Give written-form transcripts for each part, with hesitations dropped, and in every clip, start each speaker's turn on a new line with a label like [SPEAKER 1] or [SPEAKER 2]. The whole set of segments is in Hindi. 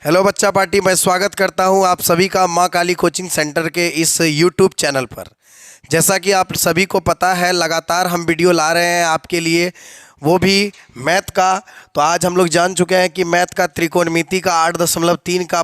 [SPEAKER 1] हेलो बच्चा पार्टी, मैं स्वागत करता हूं आप सभी का माँ काली कोचिंग सेंटर के इस यूट्यूब चैनल पर। जैसा कि आप सभी को पता है, लगातार हम वीडियो ला रहे हैं आपके लिए, वो भी मैथ का। तो आज हम लोग जान चुके हैं कि मैथ का त्रिकोणमिति का 8.3 का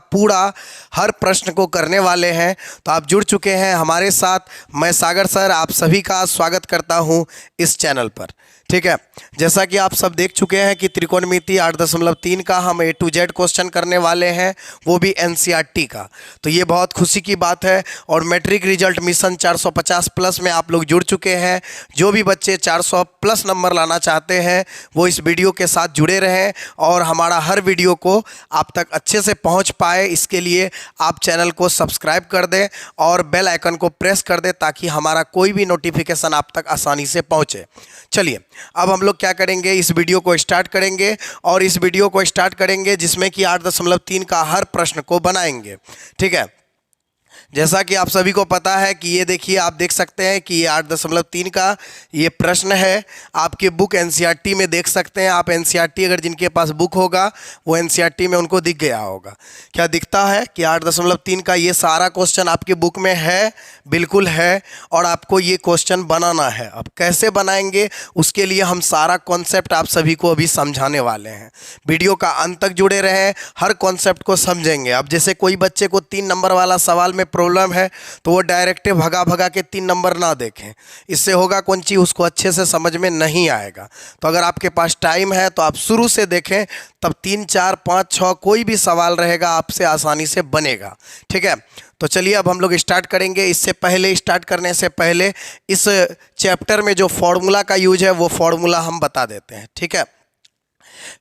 [SPEAKER 1] पूरा हर प्रश्न को करने वाले हैं। तो आप जुड़ चुके हैं हमारे साथ। मैं सागर सर आप सभी का स्वागत करता हूं इस चैनल पर। ठीक है, जैसा कि आप सब देख चुके हैं कि त्रिकोणमिति 8.3 का हम A to Z क्वेश्चन करने वाले हैं, वो भी NCERT का। तो ये बहुत खुशी की बात है। और मैट्रिक रिजल्ट मिशन 450 प्लस में आप लोग जुड़ चुके हैं। जो भी बच्चे 400 प्लस नंबर लाना चाहते हैं वो इस वीडियो के साथ जुड़े रहें और हमारा हर वीडियो को आप तक अच्छे से पहुंच पाए, इसके लिए आप चैनल को सब्सक्राइब कर दें और बेल आइकन को प्रेस कर दें ताकि हमारा कोई भी नोटिफिकेशन आप तक आसानी से पहुंचे। चलिए, अब हम लोग क्या करेंगे, इस वीडियो को स्टार्ट करेंगे और इस वीडियो को स्टार्ट करेंगे जिसमें कि 8.3 का हर प्रश्न को बनाएंगे। ठीक है, जैसा कि आप सभी को पता है कि ये देखिए, आप देख सकते हैं कि ये 8.3 का ये प्रश्न है। आपके बुक NCERT में देख सकते हैं आप। NCERT अगर जिनके पास बुक होगा वो NCERT में उनको दिख गया होगा। क्या दिखता है कि 8.3 का ये सारा क्वेश्चन आपके बुक में है, बिल्कुल है। और आपको ये क्वेश्चन बनाना है। अब कैसे बनाएंगे उसके लिए हम सारा कॉन्सेप्ट आप सभी को अभी समझाने वाले हैं। वीडियो का अंत तक जुड़े रहें, हर कॉन्सेप्ट को समझेंगे। अब जैसे कोई बच्चे को 3 नंबर वाला सवाल में प्रॉब्लम है तो वो डायरेक्ट भगा भगा के 3 नंबर ना देखें, इससे होगा कौन चीज़, उसको अच्छे से समझ में नहीं आएगा। तो अगर आपके पास टाइम है तो आप शुरू से देखें, तब 3, 4, 5, 6 कोई भी सवाल रहेगा आपसे आसानी से बनेगा। ठीक है, तो चलिए अब हम लोग स्टार्ट करेंगे। इससे पहले, स्टार्ट करने से पहले इस चैप्टर में जो फॉर्मूला का यूज है वो फॉर्मूला हम बता देते हैं। ठीक है,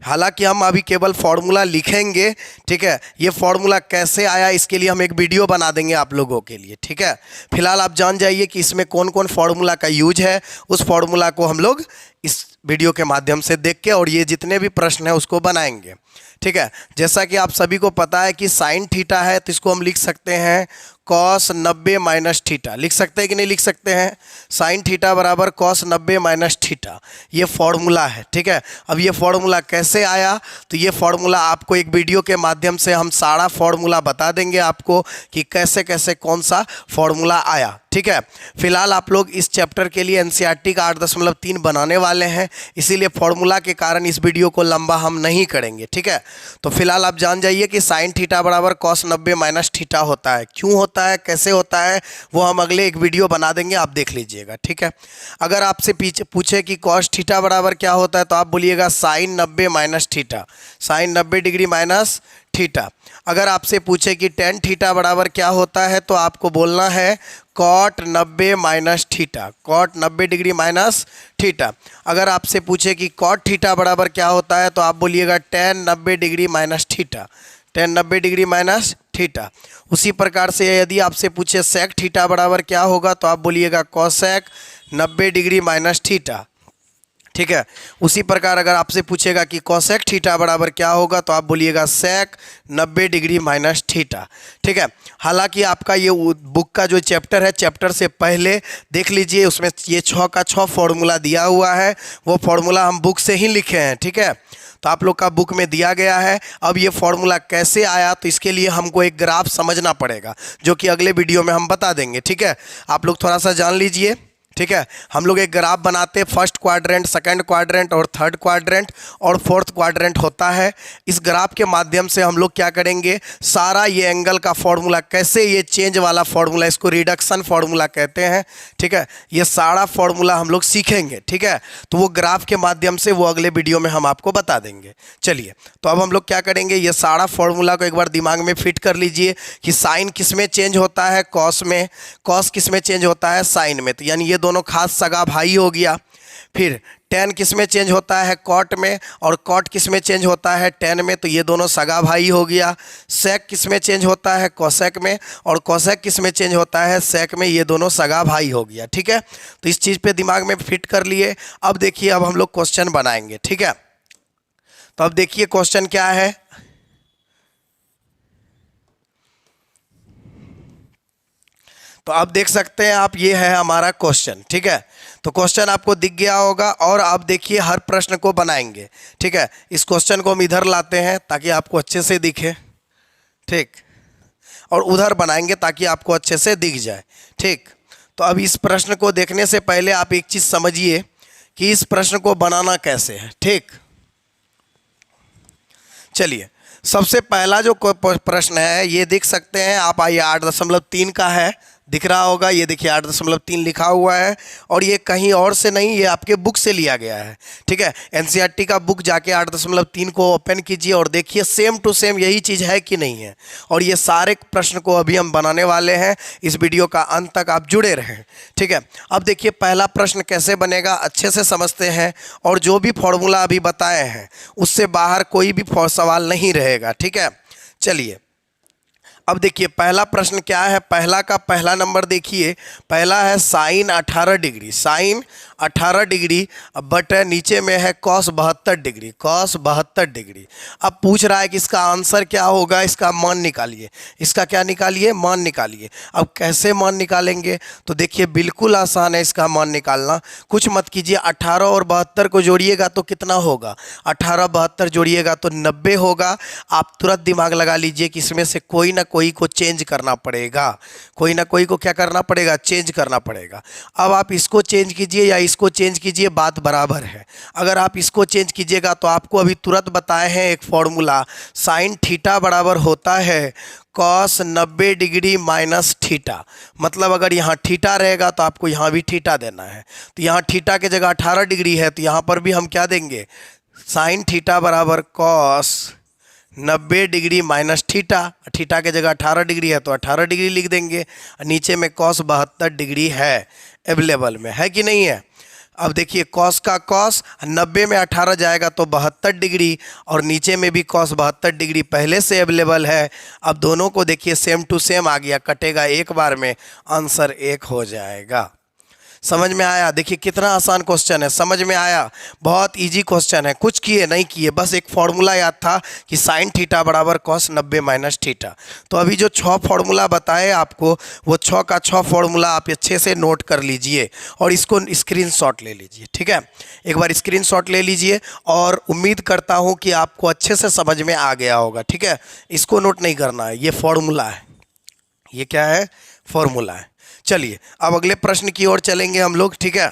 [SPEAKER 1] हालांकि हम अभी केवल फॉर्मूला लिखेंगे। ठीक है, ये फॉर्मूला कैसे आया इसके लिए हम एक वीडियो बना देंगे आप लोगों के लिए। ठीक है, फिलहाल आप जान जाइए कि इसमें कौन कौन फॉर्मूला का यूज है। उस फॉर्मूला को हम लोग इस वीडियो के माध्यम से देख के और ये जितने भी प्रश्न हैं उसको बनाएंगे। ठीक है, जैसा कि आप सभी को पता है कि साइन थीटा है तो इसको हम लिख सकते हैं कॉस 90 माइनस थीटा। लिख सकते हैं कि नहीं लिख सकते हैं? साइन थीटा बराबर कॉस 90 माइनस थीटा, ये फॉर्मूला है। ठीक है, अब ये फॉर्मूला कैसे आया, तो ये फॉर्मूला आपको एक वीडियो के माध्यम से हम सारा फॉर्मूला बता देंगे आपको कि कैसे कैसे कौन सा फॉर्मूला आया। ठीक है, फिलहाल आप लोग इस चैप्टर के लिए NCERT का 8.3 बनाने वाले हैं, इसीलिए फॉर्मूला के कारण इस वीडियो को लंबा हम नहीं करेंगे। ठीक है, तो फिलहाल आप जान जाइए कि साइन थीटा बराबर कॉस 90 माइनस थीटा होता है। क्यों होता है, कैसे होता है, वो हम अगले एक वीडियो बना देंगे, आप देख लीजिएगा। ठीक है, अगर आपसे पूछे कि कॉस थीटा बराबर क्या होता है तो आप बोलिएगा sine 90 minus theta, sine 90 degree minus theta. अगर आपसे पूछे कि टेन थीटा बराबर क्या होता है तो आपको बोलना है cot 90 minus theta, cot 90 degree minus theta. अगर आपसे पूछे कि कॉट थीटा बराबर क्या होता है तो आप बोलिएगा ten 90 degree minus theta, ten 90 degree minus theta. उसी प्रकार से यदि आपसे पूछे सेक थीटा बराबर क्या होगा तो आप बोलिएगा कॉसेक 90 डिग्री माइनस थीटा। ठीक है, उसी प्रकार अगर आपसे पूछेगा कि कोसेक थीटा बराबर क्या होगा तो आप बोलिएगा सेक 90 डिग्री माइनस थीटा। ठीक है, हालांकि आपका ये बुक का जो चैप्टर है, चैप्टर से पहले देख लीजिए, उसमें ये 6 का 6 फॉर्मूला दिया हुआ है। वो फॉर्मूला हम बुक से ही लिखे हैं। ठीक है, तो आप लोग का बुक में दिया गया है। अब ये फॉर्मूला कैसे आया तो इसके लिए हमको एक ग्राफ समझना पड़ेगा, जो कि अगले वीडियो में हम बता देंगे। ठीक है, आप लोग थोड़ा सा जान लीजिए। ठीक है, हम लोग एक ग्राफ बनाते हैं, फर्स्ट क्वाड्रेंट, सेकंड क्वाड्रेंट और थर्ड क्वाड्रेंट और फोर्थ क्वाड्रेंट होता है। इस ग्राफ के माध्यम से हम लोग क्या करेंगे, सारा ये एंगल का फॉर्मूला, कैसे ये चेंज वाला फॉर्मूला, इसको रिडक्शन फॉर्मूला कहते हैं। ठीक है, ये सारा फॉर्मूला हम लोग सीखेंगे। ठीक है, तो वो ग्राफ के माध्यम से वो अगले वीडियो में हम आपको बता देंगे। चलिए, तो अब हम लोग क्या करेंगे, ये सारा फॉर्मूला को एक बार दिमाग में फिट कर लीजिए कि साइन किस में चेंज होता है, कॉस में, कॉस किस में चेंज होता है, साइन में। तो यानी ये दोनों खास सगा भाई हो गया। फिर टेन किस में चेंज होता है, कॉट में, और कॉट किस में चेंज होता है, टेन में, तो ये दोनों सगा भाई हो गया। सेक किस में चेंज होता है, कोसेक में, और कोसेक किस में चेंज होता है, सेक में, ये दोनों सगा भाई हो गया। ठीक है, तो इस चीज़ पे दिमाग में फिट कर लिए। अब देखिए, अब हम लोग क्वेश्चन बनाएंगे। ठीक है, तो अब देखिए क्वेश्चन क्या है। तो आप देख सकते हैं आप, ये है हमारा क्वेश्चन। ठीक है, तो क्वेश्चन आपको दिख गया होगा और आप देखिए हर प्रश्न को बनाएंगे। ठीक है, इस क्वेश्चन को हम इधर लाते हैं ताकि आपको अच्छे से दिखे, ठीक, और उधर बनाएंगे ताकि आपको अच्छे से दिख जाए। ठीक, तो अब इस प्रश्न को देखने से पहले आप एक चीज़ समझिए कि इस प्रश्न को बनाना कैसे है। ठीक, चलिए, सबसे पहला जो प्रश्न है ये देख सकते हैं आप, आइए 8.3 का है, दिख रहा होगा, ये देखिए 8.3 लिखा हुआ है और ये कहीं और से नहीं, ये आपके बुक से लिया गया है। ठीक है, एनसीईआरटी का बुक जाके 8.3 को ओपन कीजिए और देखिए सेम टू सेम यही चीज़ है कि नहीं है। और ये सारे प्रश्न को अभी हम बनाने वाले हैं, इस वीडियो का अंत तक आप जुड़े रहें। ठीक है, अब देखिए पहला प्रश्न कैसे बनेगा अच्छे से समझते हैं, और जो भी फॉर्मूला अभी बताए हैं उससे बाहर कोई भी सवाल नहीं रहेगा। ठीक है, चलिए अब देखिए पहला प्रश्न क्या है। पहला का पहला नंबर देखिए, पहला है sine 18 degree, sine 18 degree but नीचे में है कॉस 72 डिग्री, कॉस 72 डिग्री। अब पूछ रहा है कि इसका आंसर क्या होगा, इसका मान निकालिए, इसका क्या निकालिए, मान निकालिए। अब कैसे मान निकालेंगे, तो देखिए बिल्कुल आसान है इसका मान निकालना। कुछ मत कीजिए, 18 और 72 को जोड़िएगा तो कितना होगा, 18 72 जोड़िएगा तो 90 होगा। आप तुरंत दिमाग लगा लीजिए कि इसमें से कोई ना कोई को चेंज करना पड़ेगा, कोई ना कोई को क्या करना पड़ेगा, चेंज करना पड़ेगा। अब आप इसको चेंज कीजिए या इसको चेंज कीजिए, बात बराबर है। अगर आप इसको चेंज कीजिएगा तो आपको अभी तुरंत बताए हैं एक फॉर्मूला, साइन थीटा बराबर होता है कॉस 90 डिग्री माइनस थीटा। मतलब अगर यहाँ थीटा रहेगा तो आपको यहाँ भी थीटा देना है, तो यहाँ थीटा की जगह 18 डिग्री है तो यहाँ पर भी हम क्या देंगे, साइन थीटा बराबर cos 90 degree minus theta. Theta की जगह 18 डिग्री है तो 18 डिग्री लिख देंगे, नीचे में कॉस 72 डिग्री है, अवेलेबल में है कि नहीं है। अब देखिए कॉस का कॉस, 90 में 18 जाएगा तो 72 डिग्री, और नीचे में भी कॉस 72 डिग्री पहले से अवेलेबल है। अब दोनों को देखिए सेम टू सेम आ गया, कटेगा एक बार में, आंसर 1 हो जाएगा। समझ में आया, देखिए कितना आसान क्वेश्चन है, समझ में आया, बहुत इजी क्वेश्चन है, कुछ किए नहीं किए, बस एक फॉर्मूला याद था कि साइन थीटा बराबर कॉस 90 माइनस थीटा। तो अभी जो 6 फॉर्मूला बताए आपको, वो 6 का 6 फॉर्मूला आप अच्छे से नोट कर लीजिए और इसको स्क्रीनशॉट ले लीजिए। ठीक है, एक बार स्क्रीनशॉट ले लीजिए और उम्मीद करता हूँ कि आपको अच्छे से समझ में आ गया होगा। ठीक है, इसको नोट नहीं करना है, ये फॉर्मूला है, ये क्या है, फॉर्मूला है। चलिए अब अगले प्रश्न की ओर चलेंगे हम लोग। ठीक है,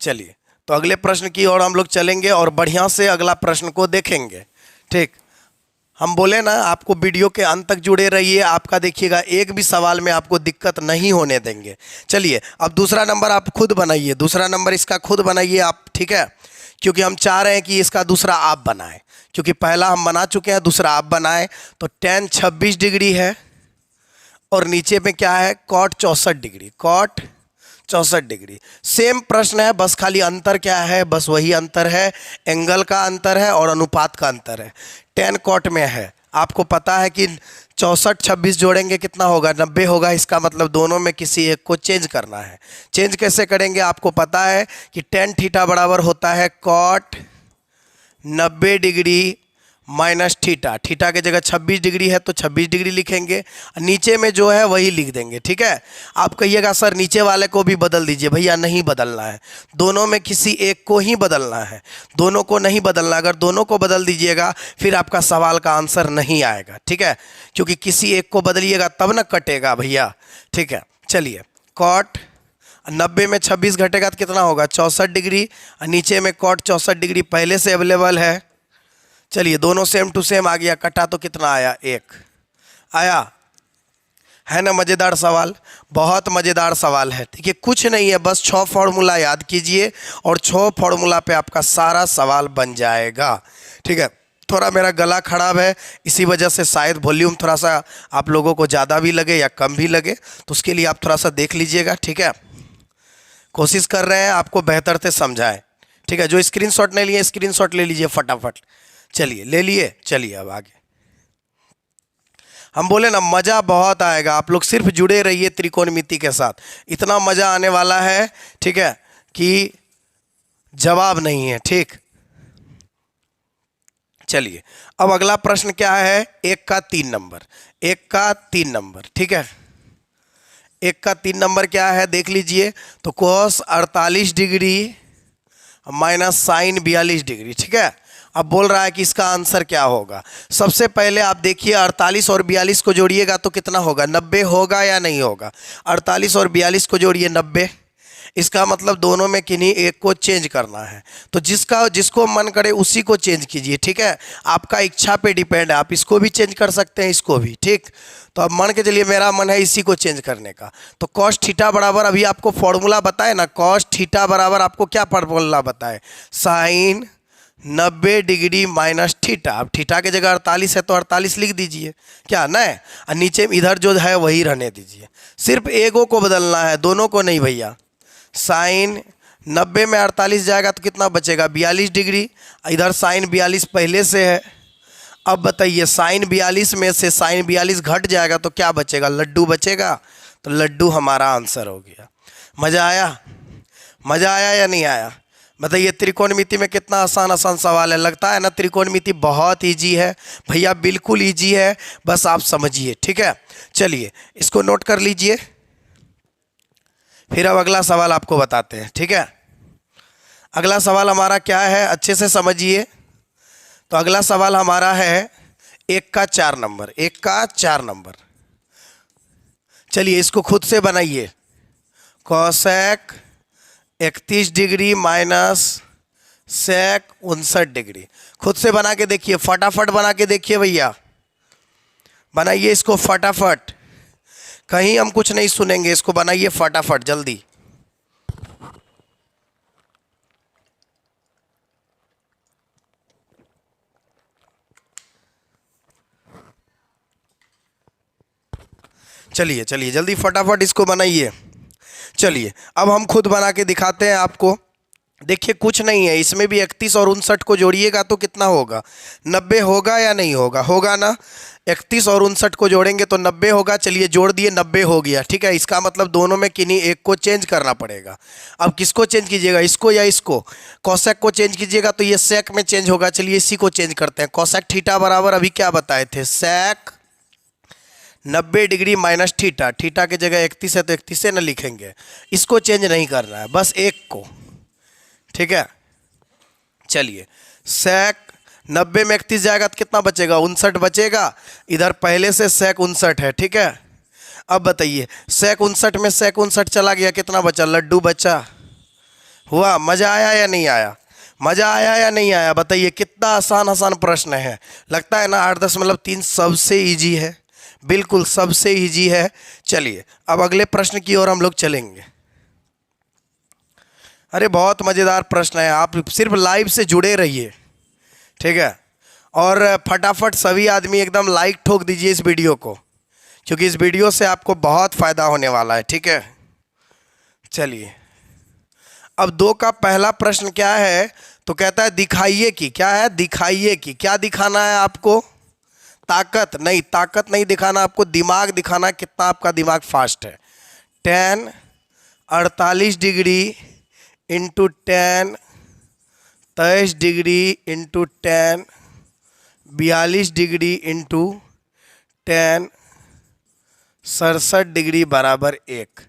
[SPEAKER 1] चलिए तो अगले प्रश्न की ओर हम लोग चलेंगे और बढ़िया से अगला प्रश्न को देखेंगे। ठीक, हम बोले ना आपको वीडियो के अंत तक जुड़े रहिए, आपका देखिएगा एक भी सवाल में आपको दिक्कत नहीं होने देंगे। चलिए अब दूसरा नंबर आप खुद बनाइए, दूसरा नंबर इसका खुद बनाइए आप। ठीक है, क्योंकि हम चाह रहे हैं कि इसका दूसरा आप बनाएं, क्योंकि पहला हम बना चुके हैं, दूसरा आप बनाएं। तो tan 26 डिग्री है और नीचे में क्या है, cot 64 degree, cot 64 degree. Same प्रश्न है, बस खाली अंतर क्या है, बस वही अंतर है, एंगल का अंतर है और अनुपात का अंतर है। tan cot में है, आपको पता है कि 64 26 जोड़ेंगे कितना होगा, 90 होगा। इसका मतलब दोनों में किसी एक को चेंज करना है। चेंज कैसे करेंगे, आपको पता है कि tan थीटा बराबर होता है cot 90 degree minus theta. Theta की जगह 26 डिग्री है तो 26 डिग्री लिखेंगे, नीचे में जो है वही लिख देंगे। ठीक है, आप कहिएगा सर नीचे वाले को भी बदल दीजिए, भैया नहीं बदलना है, दोनों में किसी एक को ही बदलना है, दोनों को नहीं बदलना। अगर दोनों को बदल दीजिएगा फिर आपका सवाल का आंसर नहीं आएगा। ठीक है, क्योंकि किसी एक को बदलिएगा तब ना कटेगा भैया। ठीक है, चलिए कॉट 90 में 26 घटेगा तो कितना होगा, 64 डिग्री, नीचे में कॉट 64 डिग्री पहले से अवेलेबल है। चलिए दोनों सेम टू सेम आ गया, कटा तो कितना आया, 1 आया। है ना मज़ेदार सवाल, बहुत मज़ेदार सवाल है। ठीक है, कुछ नहीं है, बस 6 फॉर्मूला याद कीजिए और 6 फॉर्मूला पे आपका सारा सवाल बन जाएगा। ठीक है, थोड़ा मेरा गला खराब है, इसी वजह से शायद वॉल्यूम थोड़ा सा आप लोगों को ज़्यादा भी लगे या कम भी लगे, तो उसके लिए आप थोड़ा सा देख लीजिएगा। ठीक है, कोशिश कर रहे हैं आपको बेहतर से समझाएं। ठीक है, जो स्क्रीनशॉट नहीं लिए स्क्रीनशॉट ले लीजिए फटाफट। चलिए ले लिए, चलिए अब आगे। हम बोले ना मज़ा बहुत आएगा, आप लोग सिर्फ जुड़े रहिए त्रिकोणमिति के साथ, इतना मज़ा आने वाला है। ठीक है, कि जवाब नहीं है। ठीक, चलिए अब अगला प्रश्न क्या है, 1 का 3 नंबर, 1 का 3 नंबर। ठीक है, 1 का 3 नंबर क्या है देख लीजिए, तो cos 48 degree minus sine 42 degree. ठीक है, अब बोल रहा है कि इसका आंसर क्या होगा। सबसे पहले आप देखिए 48 और 42 को जोड़िएगा तो कितना होगा, 90 होगा या नहीं होगा। 48 और 42 को जोड़िए 90, इसका मतलब दोनों में किन्हीं एक को चेंज करना है। तो जिसको मन करे उसी को चेंज कीजिए। ठीक है, आपका इच्छा पे डिपेंड है, आप इसको भी चेंज कर सकते हैं, इसको भी। ठीक, तो अब मान के चलिए मेरा मन है इसी को चेंज करने का। तो कॉस थीटा बराबर, अभी आपको फॉर्मूला बताए ना, कॉस थीटा बराबर आपको क्या फॉर्मूला बताए, साइन 90 डिग्री माइनस थीटा। अब थीटा की जगह 48 है तो 48 लिख दीजिए, क्या ना है, और नीचे इधर जो है वही रहने दीजिए। सिर्फ एगो को बदलना है, दोनों को नहीं भैया। साइन 90 में 48 जाएगा तो कितना बचेगा, 42 डिग्री। इधर साइन 42 पहले से है। अब बताइए साइन 42 में से साइन 42 घट जाएगा तो क्या बचेगा, लड्डू बचेगा। तो लड्डू हमारा आंसर हो गया। मज़ा आया, मज़ा आया या नहीं आया बताइए। त्रिकोणमिति में कितना आसान आसान सवाल है, लगता है ना त्रिकोणमिति बहुत इजी है भैया, बिल्कुल इजी है, बस आप समझिए। ठीक है, चलिए इसको नोट कर लीजिए, फिर अब अगला सवाल आपको बताते हैं। ठीक है, अगला सवाल हमारा क्या है अच्छे से समझिए। तो अगला सवाल हमारा है 1 का 4 नंबर, 1 का 4 नंबर। चलिए इसको खुद से बनाइए, cosec 31 degree minus sec 59 degree. खुद से बना के देखिए, फटाफट बना के देखिए भैया, बनाइए इसको फटाफट, कहीं हम कुछ नहीं सुनेंगे, इसको बनाइए फटाफट जल्दी। चलिए चलिए जल्दी फटाफट इसको बनाइए। चलिए अब हम खुद बना के दिखाते हैं आपको। देखिए कुछ नहीं है, इसमें भी 31 और 59 को जोड़िएगा तो कितना होगा, 90 होगा या नहीं होगा, होगा ना। 31 और 59 को जोड़ेंगे तो 90 होगा। चलिए जोड़ दिए, 90 हो गया। ठीक है, इसका मतलब दोनों में किन्हीं एक को चेंज करना पड़ेगा। अब किसको चेंज कीजिएगा, इसको या इसको, कॉसेक को चेंज कीजिएगा तो ये सेक में चेंज होगा। चलिए इसी को चेंज करते हैं। कॉसेक थीटा बराबर अभी क्या बताए थे, सेक 90 डिग्री माइनस थीटा। थीटा की जगह 31 है तो 31 से न लिखेंगे, इसको चेंज नहीं करना है, बस एक को। ठीक है, चलिए सेक 90 में 31 जाएगा तो कितना बचेगा, 59 बचेगा। इधर पहले से सेक 59 है। ठीक है, अब बताइए सेक 59 में सेक 59 चला गया, कितना बचा, लड्डू बचा। हुआ, मज़ा आया या नहीं आया, मज़ा आया या नहीं आया बताइए। कितना आसान आसान प्रश्न है, लगता है ना 8.3 सबसे ईजी है, बिल्कुल सबसे ईजी है। चलिए अब अगले प्रश्न की ओर हम लोग चलेंगे। अरे बहुत मज़ेदार प्रश्न है, आप सिर्फ लाइव से जुड़े रहिए। ठीक है, और फटाफट सभी आदमी एकदम लाइक ठोक दीजिए इस वीडियो को, क्योंकि इस वीडियो से आपको बहुत फ़ायदा होने वाला है। ठीक है, चलिए अब 2 का पहला प्रश्न क्या है, तो कहता है दिखाइए कि, क्या है, दिखाइए कि, क्या दिखाना है आपको, ताकत नहीं, ताकत नहीं दिखाना आपको, दिमाग दिखाना, कितना आपका दिमाग फास्ट है। tan 48 degree into tan 23 degree into tan 42 degree into tan 67 degree बराबर 1।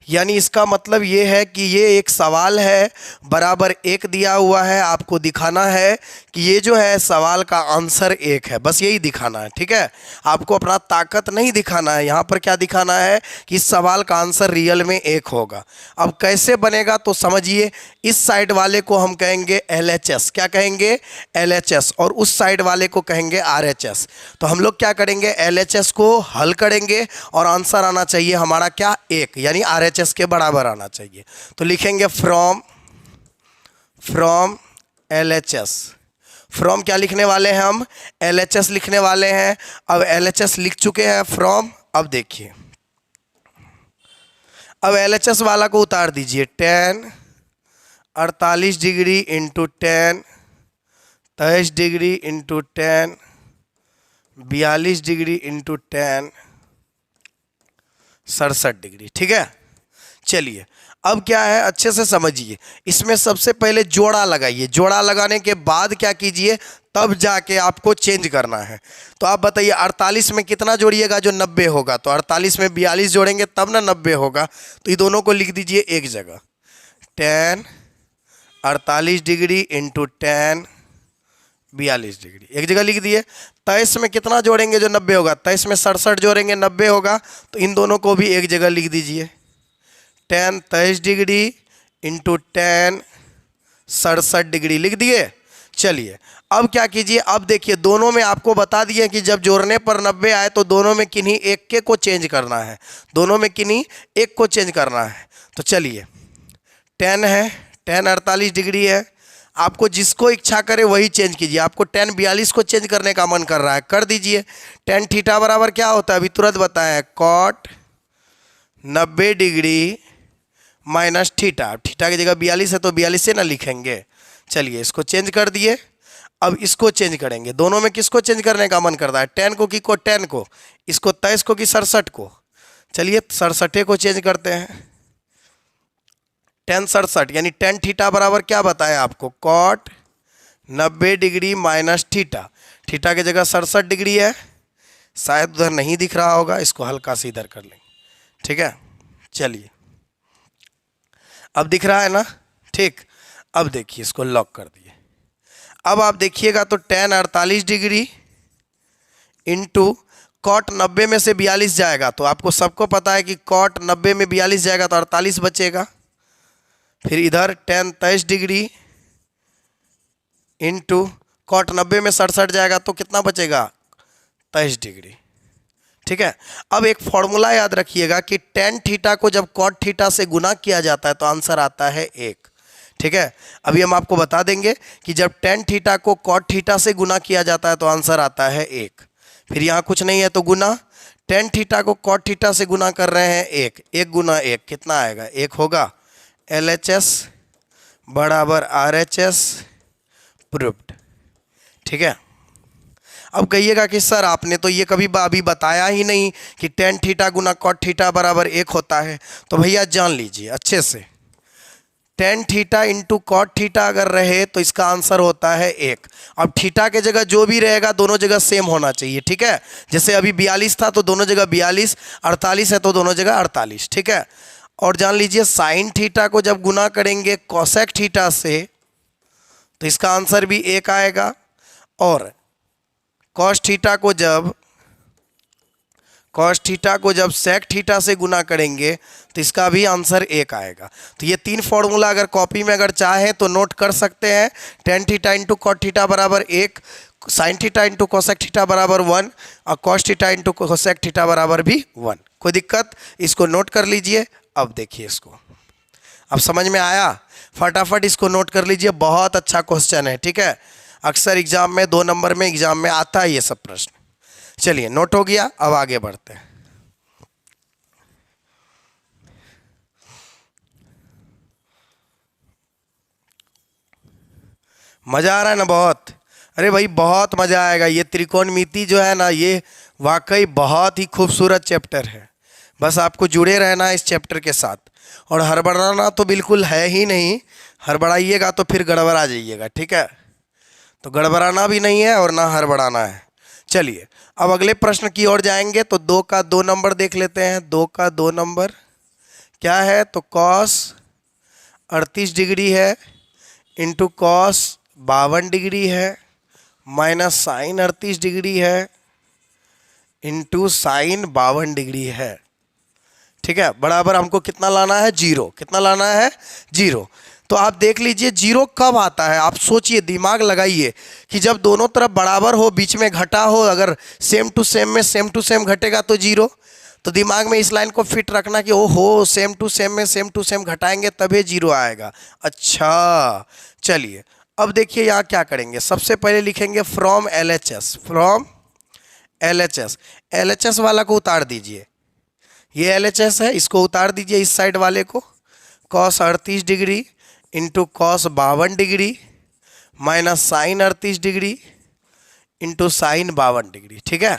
[SPEAKER 1] यानी इसका मतलब ये है कि ये एक सवाल है, बराबर 1 दिया हुआ है, आपको दिखाना है कि ये जो है सवाल का आंसर 1 है, बस यही दिखाना है। ठीक है, आपको अपना ताकत नहीं दिखाना है, यहाँ पर क्या दिखाना है कि इस सवाल का आंसर रियल में 1 होगा। अब कैसे बनेगा तो समझिए, इस साइड वाले को हम कहेंगे LHS, क्या कहेंगे, LHS, और उस साइड वाले को कहेंगे RHS। तो हम लोग क्या करेंगे, LHS को हल करेंगे और आंसर आना चाहिए हमारा क्या, 1, यानी RHS के बराबर आना चाहिए। तो लिखेंगे फ्रॉम LHS। फ्रॉम क्या लिखने वाले हैं हम, LHS लिखने वाले हैं। अब LHS लिख चुके हैं, फ्रॉम। अब देखिए, अब LHS वाला को उतार दीजिए, tan 48 degree into tan 23 degree into tan 42 degree into tan 67 degree. ठीक है, चलिए अब क्या है अच्छे से समझिए, इसमें सबसे पहले जोड़ा लगाइए, जोड़ा लगाने के बाद क्या कीजिए, तब जाके आपको चेंज करना है। तो आप बताइए 48 में कितना जोड़िएगा जो 90 होगा, तो 48 में 42 जोड़ेंगे तब ना 90 होगा। तो ये दोनों को लिख दीजिए एक जगह, tan 48 degree into tan 42 degree, एक जगह लिख दिए। 23 में कितना जोड़ेंगे जो 90 होगा, 23 में 67 जोड़ेंगे 90 होगा, तो इन दोनों को भी एक जगह लिख दीजिए, tan 23 degree into tan 67 degree लिख दिए। चलिए अब क्या कीजिए, अब देखिए दोनों में आपको बता दिए कि जब जोड़ने पर 90 आए तो दोनों में किन्हीं एक के को चेंज करना है, दोनों में किन्हीं एक को चेंज करना है। तो चलिए tan है, tan 48 डिग्री है, आपको जिसको इच्छा करे वही चेंज कीजिए। आपको tan 42 को चेंज करने का मन कर रहा है, कर दीजिए। tan थीटा बराबर क्या होता है अभी तुरंत बताएं, cot 90 degree minus theta, theta की जगह 42 है तो 42 से ना लिखेंगे। चलिए इसको चेंज कर दिए, अब इसको चेंज करेंगे। दोनों में किसको चेंज करने का मन करता है, tan को कि tan को, इसको 23 को कि 67 को। चलिए 67 को चेंज करते हैं, tan 67 यानी tan थीटा बराबर क्या बताएं आपको, cot 90 degree minus theta, theta की जगह 67 डिग्री है, शायद उधर नहीं दिख रहा होगा, इसको हल्का से इधर कर लेंगे, ठीक है। चलिए अब दिख रहा है ना, ठीक। अब देखिए इसको लॉक कर दिए। अब आप देखिएगा तो tan 48 डिग्री इंटू cot 90 में से 42 जाएगा, तो आपको सबको पता है कि cot 90 में 42 जाएगा तो 48 बचेगा। फिर इधर tan 23 डिग्री इंटू cot 90 में 67 जाएगा तो कितना बचेगा, 23 डिग्री, ठीक है। अब एक फॉर्मूला याद रखिएगा कि tan थीटा को जब cot थीटा से गुना किया जाता है तो आंसर आता है 1, ठीक है। अभी हम आपको बता देंगे कि जब tan थीटा को cot थीटा से गुना किया जाता है तो आंसर आता है 1। फिर यहाँ कुछ नहीं है तो गुना, tan थीटा को cot थीटा से गुना कर रहे हैं 1, 1 गुना 1 कितना आएगा, 1 होगा। LHS बराबर RHS प्रूव्ड, ठीक है। अब कहिएगा कि सर आपने तो ये कभी अभी बताया ही नहीं कि tan थीटा गुना cot थीटा बराबर 1 होता है। तो भैया जान लीजिए अच्छे से, tan theta into cot theta अगर रहे तो इसका आंसर होता है 1। अब थीटा के जगह जो भी रहेगा दोनों जगह सेम होना चाहिए, ठीक है। जैसे अभी 42 था तो दोनों जगह 42, 48 है तो दोनों जगह 48, ठीक है। और जान लीजिए साइन थीटा को जब गुना करेंगे कोसेक थीटा से तो इसका आंसर भी 1 आएगा, और cos थीटा को जब sec थीटा से गुना करेंगे तो इसका भी आंसर 1 आएगा। तो ये 3 फॉर्मूला अगर कॉपी में अगर चाहे तो नोट कर सकते हैं, tan theta into cot theta बराबर 1, sin theta into cosec theta बराबर 1, और cos theta into cosec theta बराबर भी 1। कोई दिक्कत, इसको नोट कर लीजिए। अब देखिए इसको, अब समझ में आया, फटाफट इसको नोट कर लीजिए, बहुत अच्छा क्वेश्चन है, ठीक है। अक्सर एग्जाम में 2 नंबर में एग्जाम में आता है ये सब प्रश्न। चलिए नोट हो गया, अब आगे बढ़ते हैं। मज़ा आ रहा है ना बहुत, अरे भाई बहुत मज़ा आएगा। ये त्रिकोणमिति जो है ना, ये वाकई बहुत ही खूबसूरत चैप्टर है। बस आपको जुड़े रहना है इस चैप्टर के साथ, और हड़बड़ाना तो बिल्कुल है ही नहीं, हड़बड़ाइएगा तो फिर गड़बड़ा जाइएगा, ठीक है। तो गड़बड़ाना भी नहीं है और ना हड़बड़ाना है। चलिए अब अगले प्रश्न की ओर जाएंगे। तो 2 का 2 नंबर देख लेते हैं। 2 का 2 नंबर क्या है, तो cos 38 डिग्री है इंटू cos 52 डिग्री है माइनस साइन 38 डिग्री है इंटू साइन 52 डिग्री है, ठीक है। बराबर हमको कितना लाना है, 0। कितना लाना है, 0। तो आप देख लीजिए 0 कब आता है, आप सोचिए, दिमाग लगाइए कि जब दोनों तरफ बराबर हो, बीच में घटा हो, अगर सेम टू सेम में सेम टू सेम घटेगा तो 0। तो दिमाग में इस लाइन को फिट रखना कि ओहो सेम टू सेम में सेम टू सेम घटाएंगे तभी 0 आएगा। अच्छा चलिए अब देखिए यहाँ क्या करेंगे, सबसे पहले लिखेंगे from LHS, from LHS। LHS वाला को उतार दीजिए, ये LHS है, इसको उतार दीजिए इस साइड वाले को। cos 38 degree into cos 52 degree minus sine 38 degree into sine 52 degree, ठीक है।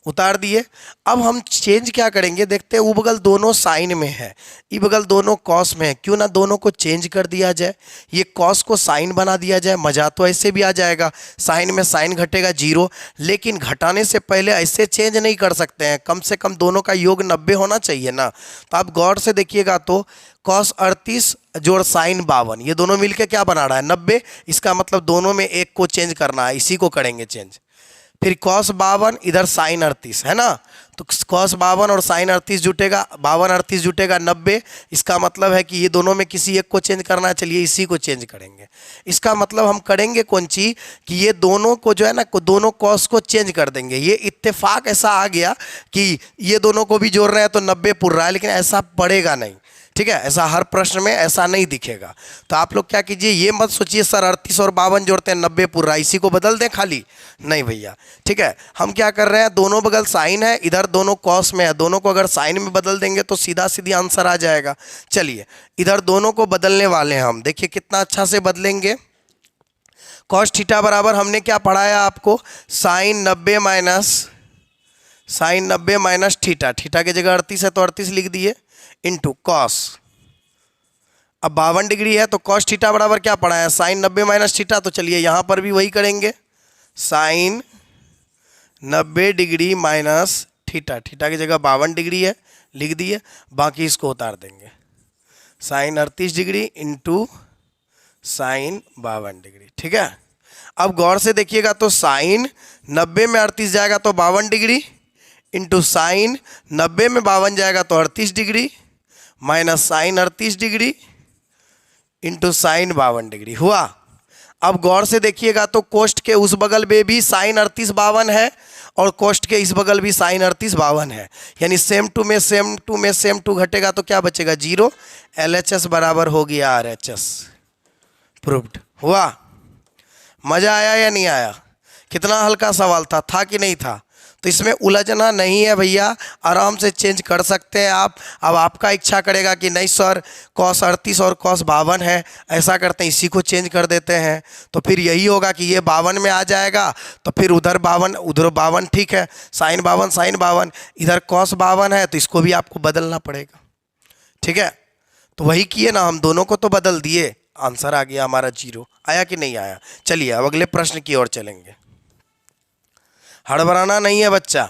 [SPEAKER 1] उतार दिए। अब हम चेंज क्या करेंगे, देखते हैं ऊ बगल दोनों साइन में है, ई बगल दोनों कॉस में है, क्यों ना दोनों को चेंज कर दिया जाए, ये कॉस को साइन बना दिया जाए। मजा तो ऐसे भी आ जाएगा, साइन में साइन घटेगा 0, लेकिन घटाने से पहले ऐसे चेंज नहीं कर सकते हैं, कम से कम दोनों का योग 90 होना चाहिए ना। तो आप गौर से देखिएगा तो कॉस 38 जोड़ साइन 52, ये दोनों मिलके क्या बना रहा है 90। इसका मतलब दोनों में एक को चेंज करना है, इसी को करेंगे चेंज। फिर कॉस 52 इधर साइन 38 है ना, तो कॉस 52 और साइन 38 जुटेगा, 52 38 जुटेगा 90। इसका मतलब है कि ये दोनों में किसी एक को चेंज करना है, चलिए इसी को चेंज करेंगे। इसका मतलब हम करेंगे कौन चीज कि ये दोनों को जो है ना, दोनों कॉस को चेंज कर देंगे। ये इत्तेफाक ऐसा आ गया कि ये दोनों को भी जोड़ रहे हैं तो 90 पुर रहा है, लेकिन ऐसा पड़ेगा नहीं, ठीक है, ऐसा हर प्रश्न में ऐसा नहीं दिखेगा। तो आप लोग क्या कीजिए, ये मत सोचिए सर 38 और 52 जोड़ते हैं 90 पूरा, इसी को बदल दें खाली, नहीं भैया, ठीक है। हम क्या कर रहे हैं, दोनों बगल साइन है, इधर दोनों कॉस में है, दोनों को अगर साइन में बदल देंगे तो सीधा सीधी आंसर आ जाएगा। चलिए इधर दोनों को बदलने वाले हैं हम, देखिए कितना अच्छा से बदलेंगे। कॉस थीटा बराबर हमने क्या पढ़ाया आपको, साइन 90 माइनस थीटा, थीटा की जगह 38 है तो 38 लिख दिए, इंटू कॉस। अब 52 डिग्री है तो कॉस थीटा बराबर क्या पड़ा है, साइन 90 माइनस थीटा। तो चलिए यहाँ पर भी वही करेंगे, sine 90 degree minus theta, theta की जगह 52 डिग्री है लिख दिए, बाकी इसको उतार देंगे, sine 38 degree into sine 52 degree, ठीक है। अब गौर से देखिएगा तो साइन 90 में 38 जाएगा तो 52 डिग्री, इंटू साइन 90 में 52 जाएगा तो 38 degree, minus sine 38 degree into sine 52 degree हुआ। अब गौर से देखिएगा तो कोष्ठ के उस बगल में भी साइन 38 52 है और कोष्ठ के इस बगल भी साइन 38 52 है, यानी सेम टू में सेम टू घटेगा तो क्या बचेगा 0। LHS बराबर हो गया RHS, प्रूव्ड हुआ। मजा आया या नहीं आया, कितना हल्का सवाल था कि नहीं था। तो इसमें उलझना नहीं है भैया, आराम से चेंज कर सकते हैं आप। अब आपका इच्छा करेगा कि नहीं सर कॉस 38 और कॉस 52 है, ऐसा करते हैं इसी को चेंज कर देते हैं, तो फिर यही होगा कि ये 52 में आ जाएगा, तो फिर उधर 52 ठीक है, साइन 52 इधर कॉस 52 है, तो इसको भी आपको बदलना पड़ेगा, ठीक है। तो वही किए ना, हम दोनों को तो बदल दिए, आंसर आ गया हमारा 0। आया कि नहीं आया। चलिए अब अगले प्रश्न की ओर चलेंगे, हड़बड़ाना नहीं है बच्चा,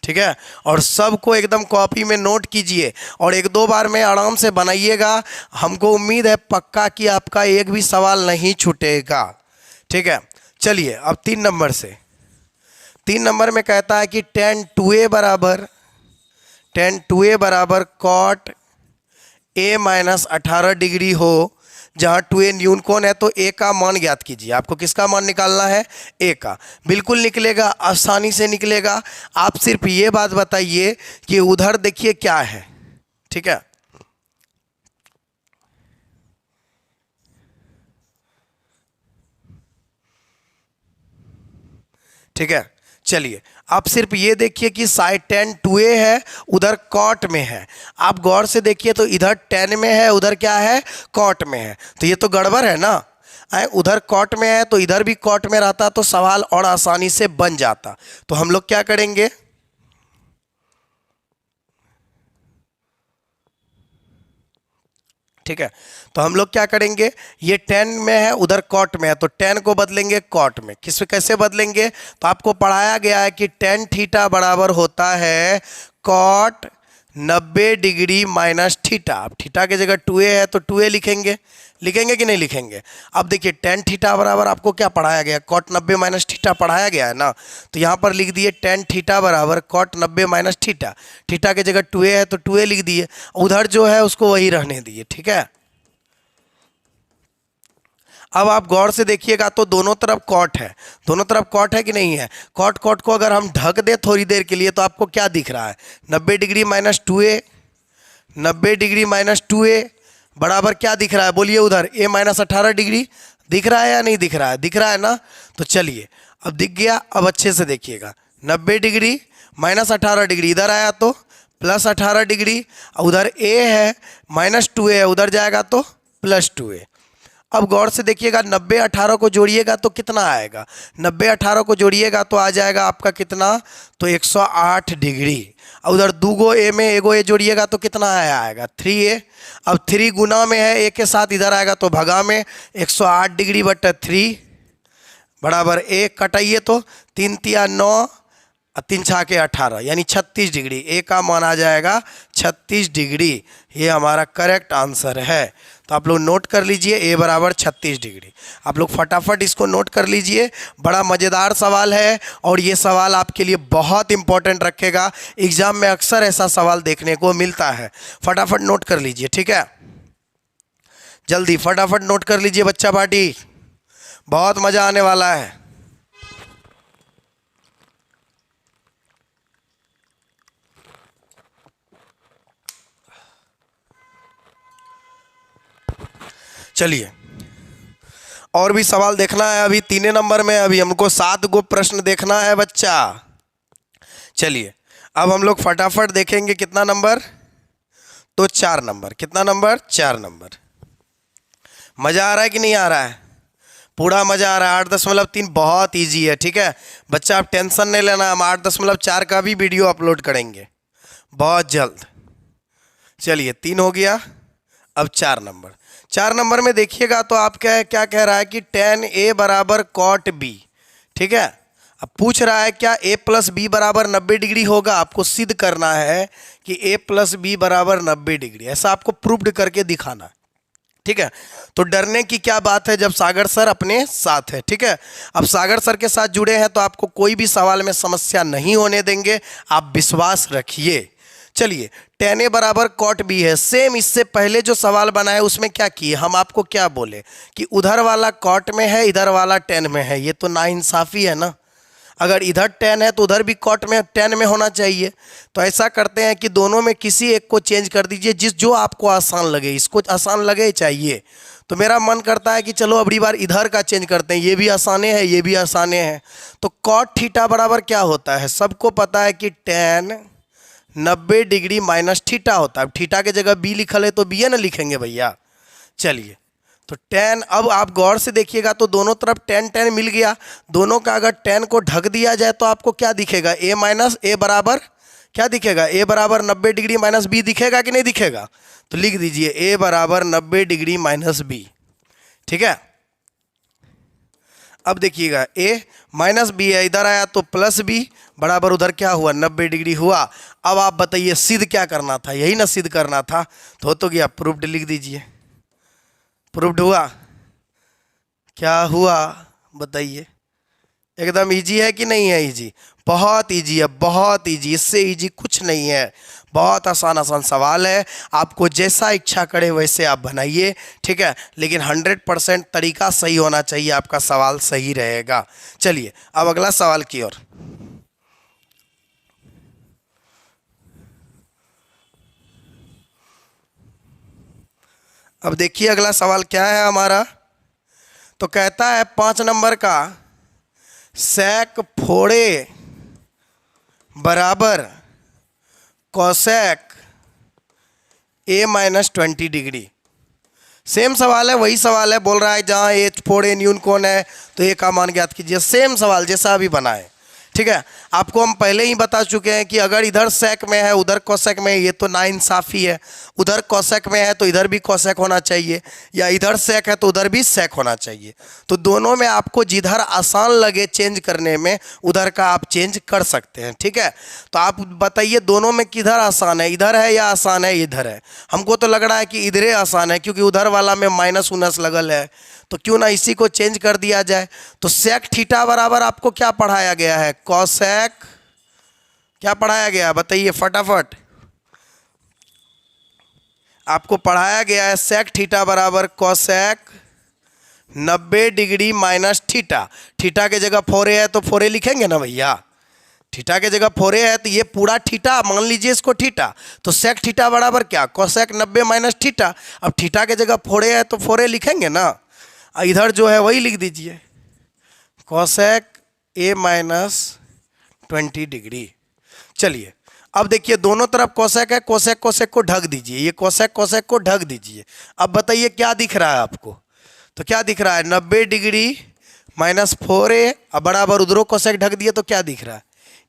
[SPEAKER 1] ठीक है। और सबको एकदम कॉपी में नोट कीजिए और 1-2 बार में आराम से बनाइएगा। हमको उम्मीद है पक्का कि आपका एक भी सवाल नहीं छूटेगा, ठीक है। चलिए अब 3 नंबर से, 3 नंबर में कहता है कि tan 2a बराबर कॉट a माइनस 18 डिग्री हो, जहाँ 2a न्यून कोण है तो a का मान ज्ञात कीजिए। आपको किसका मान निकालना है, a का। बिल्कुल निकलेगा, आसानी से निकलेगा। आप सिर्फ ये बात बताइए कि उधर देखिए क्या है, ठीक है। ठीक है, चलिए आप सिर्फ ये देखिए कि साइड tan 2a है, उधर कॉट में है। आप गौर से देखिए तो इधर tan में है, उधर क्या है कॉट में है, तो ये तो गड़बड़ है ना। उधर कॉट में है तो इधर भी कॉट में रहता तो सवाल और आसानी से बन जाता। तो हम लोग क्या करेंगे, ठीक है, तो हम लोग क्या करेंगे, ये tan में है उधर कॉट में है, तो tan को बदलेंगे कॉट में। कैसे बदलेंगे, तो आपको पढ़ाया गया है कि tan थीटा बराबर होता है कॉट 90 डिग्री माइनस थीटा। अब थीटा की जगह 2a है तो 2a लिखेंगे कि नहीं लिखेंगे। अब देखिए tan थीटा बराबर आपको क्या पढ़ाया गया, कॉट 90 माइनस थीटा पढ़ाया गया है ना, तो यहाँ पर लिख दिए tan थीटा बराबर कॉट 90 माइनस थीटा। थीटा की जगह 2a है तो 2a लिख दिए, उधर जो है उसको वही रहने दिए, ठीक है। अब आप गौर से देखिएगा तो दोनों तरफ कॉट है कि नहीं है। कॉट को अगर हम ढक दे थोड़ी देर के लिए तो आपको क्या दिख रहा है, 90 degree minus 2a, 90 degree minus 2a बराबर क्या दिख रहा है, बोलिए उधर a माइनस 18 डिग्री दिख रहा है या नहीं दिख रहा है, दिख रहा है ना। तो चलिए अब दिख गया, अब अच्छे से देखिएगा 90 डिग्री माइनस 18 डिग्री इधर आया तो प्लस 18 डिग्री, उधर a है माइनस 2a है, उधर जाएगा तो प्लस 2a। अब गौर से देखिएगा, 90 18 को जोड़िएगा तो कितना आएगा, 90 18 को जोड़िएगा तो आ जाएगा आपका कितना, तो 108 डिग्री। और उधर 2 गो ए में एगो ए जोड़िएगा तो कितना आएगा 3a। अब 3 गुना में है ए के साथ, इधर आएगा तो भगा में 108 डिग्री बटा 3 बराबर ए। कटाइए तो 3 तिया 9 और 3 छाके 18 यानी 36 डिग्री। ए का मान आ जाएगा 36 डिग्री। ये हमारा करेक्ट आंसर है। तो आप लोग नोट कर लीजिए, ए बराबर 36 डिग्री। आप लोग फटाफट इसको नोट कर लीजिए। बड़ा मज़ेदार सवाल है और ये सवाल आपके लिए बहुत इंपॉर्टेंट रखेगा। एग्जाम में अक्सर ऐसा सवाल देखने को मिलता है। फटाफट नोट कर लीजिए, ठीक है, जल्दी फटाफट नोट कर लीजिए बच्चा पार्टी, बहुत मज़ा आने वाला है। चलिए, और भी सवाल देखना है। अभी 3 नंबर में अभी हमको 7 गो प्रश्न देखना है बच्चा। चलिए, अब हम लोग फटाफट देखेंगे कितना नंबर, तो 4 नंबर। कितना नंबर, 4 नंबर। मज़ा आ रहा है कि नहीं आ रहा है, पूरा मज़ा आ रहा है। 8.3 बहुत इजी है, ठीक है बच्चा, आप टेंशन नहीं लेना। हम 8.4 का भी वीडियो अपलोड करेंगे बहुत जल्द। चलिए, 3 हो गया, अब 4 नंबर। 4 नंबर में देखिएगा तो आप क्या कह रहा है कि tan a बराबर cot b, ठीक है। अब पूछ रहा है क्या a प्लस बी बराबर 90 डिग्री होगा। आपको सिद्ध करना है कि a प्लस बी बराबर 90 डिग्री, ऐसा आपको प्रूव्ड करके दिखाना है, ठीक है। तो डरने की क्या बात है जब सागर सर अपने साथ है, ठीक है। अब सागर सर के साथ जुड़े हैं तो आपको कोई भी सवाल में समस्या नहीं होने देंगे, आप विश्वास रखिए। चलिए, tan a बराबर cot b है। सेम इससे पहले जो सवाल बना है उसमें क्या किए, हम आपको क्या बोले कि उधर वाला cot में है, इधर वाला tan में है। ये तो नाइंसाफ़ी है ना, अगर इधर tan है तो उधर भी cot में tan में होना चाहिए। तो ऐसा करते हैं कि दोनों में किसी एक को चेंज कर दीजिए, जो आपको आसान लगे। इसको आसान लगे चाहिए, तो मेरा मन करता है कि चलो अगली बार इधर का चेंज करते हैं। ये भी आसाने है, ये भी आसाने हैं। तो cot थीटा बराबर क्या होता है, सबको पता है कि tan 90 डिग्री माइनस थीटा होता है। अब थीटा के जगह बी लिखल है तो बी है ना लिखेंगे भैया। चलिए, तो tan, अब आप गौर से देखिएगा तो दोनों तरफ tan मिल गया। दोनों का अगर tan को ढक दिया जाए तो आपको क्या दिखेगा, a माइनस ए बराबर क्या दिखेगा, a बराबर 90 डिग्री माइनस बी दिखेगा कि नहीं दिखेगा। तो लिख दीजिए a बराबर 90 डिग्री माइनस बी, ठीक है। अब देखिएगा a माइनस बी है, इधर आया तो प्लस बी बराबर उधर क्या हुआ 90 डिग्री हुआ। अब आप बताइए सिद्ध क्या करना था, यही ना सिद्ध करना था। तो गया, प्रूव्ड लिख दीजिए। प्रूव्ड हुआ, क्या हुआ बताइए। एकदम इजी है कि नहीं है, इजी, बहुत इजी है, बहुत इजी, इससे इजी कुछ नहीं है। बहुत आसान आसान सवाल है, आपको जैसा इच्छा करे वैसे आप बनाइए, ठीक है। लेकिन 100% तरीका सही होना चाहिए, आपका सवाल सही रहेगा। चलिए, अब अगला सवाल की ओर। अब देखिए अगला सवाल क्या है हमारा। तो कहता है 5 नंबर का sec फोड़े बराबर cosec a minus 20 degree. Same सवाल है, वही सवाल है, बोल रहा है जहाँ ए फोड़े न्यून कौन है तो ए का मान ज्ञात कीजिए। सेम सवाल जैसा अभी बनाए, ठीक है। आपको हम पहले ही बता चुके हैं कि अगर इधर सेक में है उधर कोसेक में है, ये तो नाइंसाफ़ी है। उधर कोसेक में है तो इधर भी कोसेक होना चाहिए, या इधर सेक है तो उधर भी सेक होना चाहिए। तो दोनों में आपको जिधर आसान लगे चेंज करने में उधर का आप चेंज कर सकते हैं, ठीक है। तो आप बताइए दोनों में किधर आसान है, इधर है या आसान है इधर है। हमको तो लग रहा है कि इधरे आसान है, क्योंकि उधर वाला में माइनस उनस लगल है, तो क्यों ना इसी को चेंज कर दिया जाए। तो सेक थीटा बराबर आपको क्या पढ़ाया गया है, कॉसेक, क्या पढ़ाया गया बताइए फटाफट। आपको पढ़ाया गया है सेक थीटा बराबर cosec 90 degree minus theta. Theta के जगह फोरे है तो फोरे लिखेंगे ना भैया, थीटा के जगह फोरे है तो ये पूरा थीटा मान लीजिए इसको थीटा। तो सेक थीटा बराबर क्या, कॉसेक 90 माइनस थीटा। अब थीटा के जगह फोरे है तो फोरे लिखेंगे ना, इधर जो है वही लिख दीजिए कॉसेक a माइनस 20 डिग्री। चलिए, अब देखिए दोनों तरफ कोसेक है, कोसेक कोसेक को ढक दीजिए, ये कोसेक कोसेक को ढक दीजिए। अब बताइए क्या दिख रहा है आपको, तो क्या दिख रहा है, 90 डिग्री माइनस 4a, अब बराबर उधरों कोसेक ढक दिए तो क्या दिख रहा है,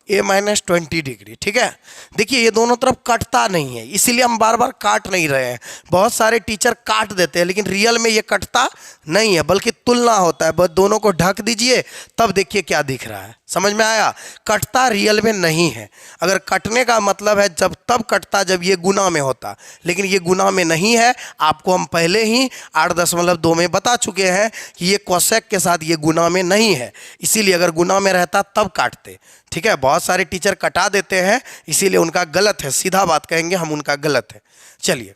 [SPEAKER 1] a माइनस 20 डिग्री। ठीक है, देखिए ये दोनों तरफ कटता नहीं है, इसीलिए हम बार बार काट नहीं रहे हैं। बहुत सारे टीचर काट देते हैं, लेकिन रियल में ये कटता नहीं है, बल्कि तुलना होता है। बस दोनों को ढक दीजिए, तब देखिए क्या दिख रहा है। समझ में आया, कटता रियल में नहीं है। अगर कटने का मतलब है जब तब कटता जब ये गुना में होता, लेकिन ये गुना में नहीं है। आपको हम पहले ही 8.2 में बता चुके हैं कि ये कोसेक के साथ ये गुना में नहीं है, इसीलिए अगर गुना में रहता तब काटते। ठीक है, बहुत सारे टीचर कटा देते हैं, इसीलिए उनका गलत है, सीधा बात कहेंगे हम, उनका गलत है। चलिए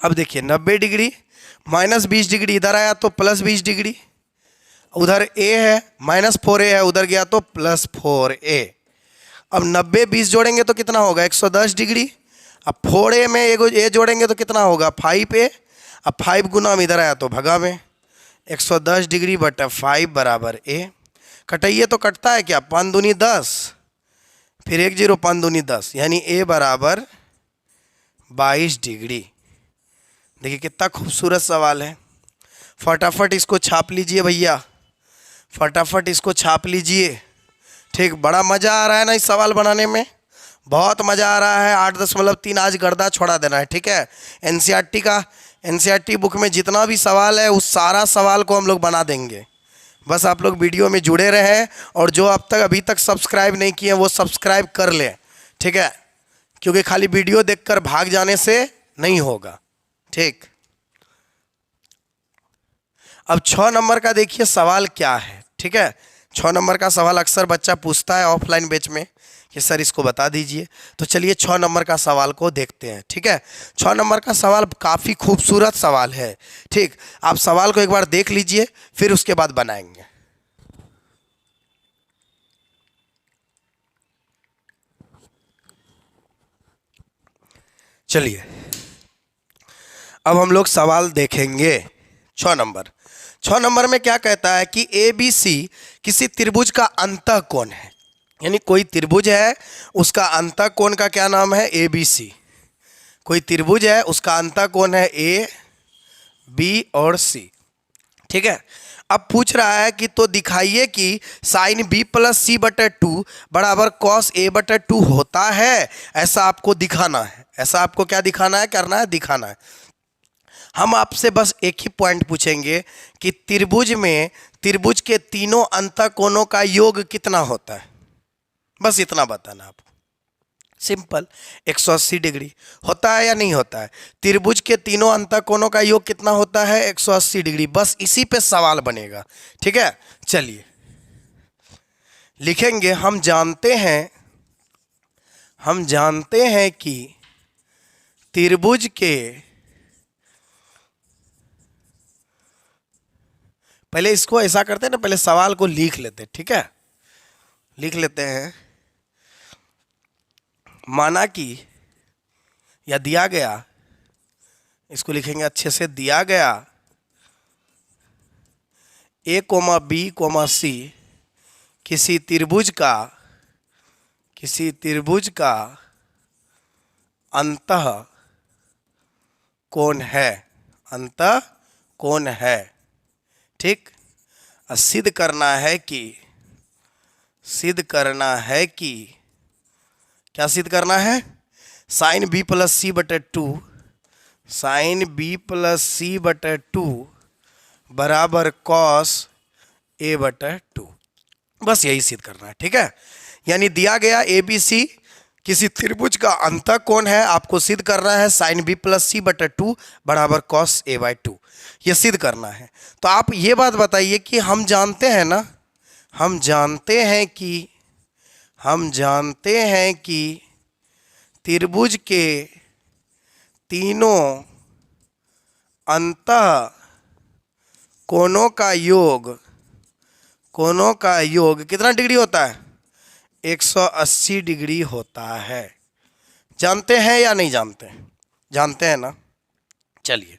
[SPEAKER 1] अब देखिए 90 डिग्री माइनस 20 डिग्री इधर आया तो प्लस 20 डिग्री, उधर a है माइनस 4a है, उधर गया तो प्लस 4a। अब 90 20 जोड़ेंगे तो कितना होगा, 110 डिग्री। अब 4a में एगो a जोड़ेंगे तो कितना होगा, 5a। अब 5 गुना में इधर आया तो भगा में 110 डिग्री बटा 5 बराबर a। कटाइए तो कटता है क्या, 5 दूनी 10, फिर 1 0 5 दूनी 10, यानी a बराबर 22 डिग्री। देखिए कितना खूबसूरत सवाल है। फटाफट इसको छाप लीजिए भैया, फटाफट इसको छाप लीजिए। ठीक, बड़ा मज़ा आ रहा है ना इस सवाल बनाने में, बहुत मज़ा आ रहा है। 8.3 आज गर्दा छोड़ा देना है। ठीक है, एनसीईआरटी बुक में जितना भी सवाल है उस सारा सवाल को हम लोग बना देंगे। बस आप लोग वीडियो में जुड़े रहें, और जो अब तक अभी तक सब्सक्राइब नहीं किए वो सब्सक्राइब कर लें। ठीक है, क्योंकि खाली वीडियो देखकर भाग जाने से नहीं होगा। ठीक, अब 6 नंबर का देखिए सवाल क्या है। ठीक है, 6 नंबर का सवाल अक्सर बच्चा पूछता है ऑफलाइन बैच में कि सर इसको बता दीजिए। तो चलिए 6 नंबर का सवाल को देखते हैं। ठीक है, 6 नंबर का सवाल काफ़ी खूबसूरत सवाल है। ठीक, आप सवाल को एक बार देख लीजिए, फिर उसके बाद बनाएंगे। चलिए अब हम लोग सवाल देखेंगे। 6 नंबर में क्या कहता है कि ABC किसी त्रिभुज का अंतःकोण है, यानी कोई त्रिभुज है उसका अंतःकोण का क्या नाम है, ABC। कोई त्रिभुज है उसका अंतःकोण है A, B और C। ठीक है, अब पूछ रहा है कि तो दिखाइए कि साइन B प्लस C बटा 2 बराबर कॉस A बटा 2 होता है। ऐसा आपको दिखाना है, ऐसा आपको क्या दिखाना है, करना है, दिखाना है। हम आपसे बस एक ही पॉइंट पूछेंगे कि त्रिभुज में त्रिभुज के तीनों अंतःकोणों का योग कितना होता है, बस इतना बताना आपको। सिंपल, 180 डिग्री होता है या नहीं होता है। त्रिभुज के तीनों अंतःकोणों का योग कितना होता है, 180 डिग्री। बस इसी पे सवाल बनेगा। ठीक है, चलिए लिखेंगे। हम जानते हैं कि त्रिभुज के, पहले इसको ऐसा करते हैं ना, पहले सवाल को लिख लेते हैं। ठीक है, लिख लेते हैं। माना कि या दिया गया, इसको लिखेंगे अच्छे से, दिया गया A, B, C किसी त्रिभुज का अंतःकोण है। ठीक, सिद्ध करना है कि क्या सिद्ध करना है, साइन B प्लस C बटे 2 बराबर कॉस A बटे 2। बस यही सिद्ध करना है। ठीक है, यानी दिया गया ABC किसी त्रिभुज का अंतःकोण है, आपको सिद्ध करना है साइन B प्लस C बटे 2 बराबर कॉस A बाई 2, ये सिद्ध करना है। तो आप ये बात बताइए कि हम जानते हैं कि त्रिभुज के तीनों अंतःकोणों का योग कितना डिग्री होता है, 180 डिग्री होता है। जानते हैं या नहीं जानते, जानते हैं ना। चलिए,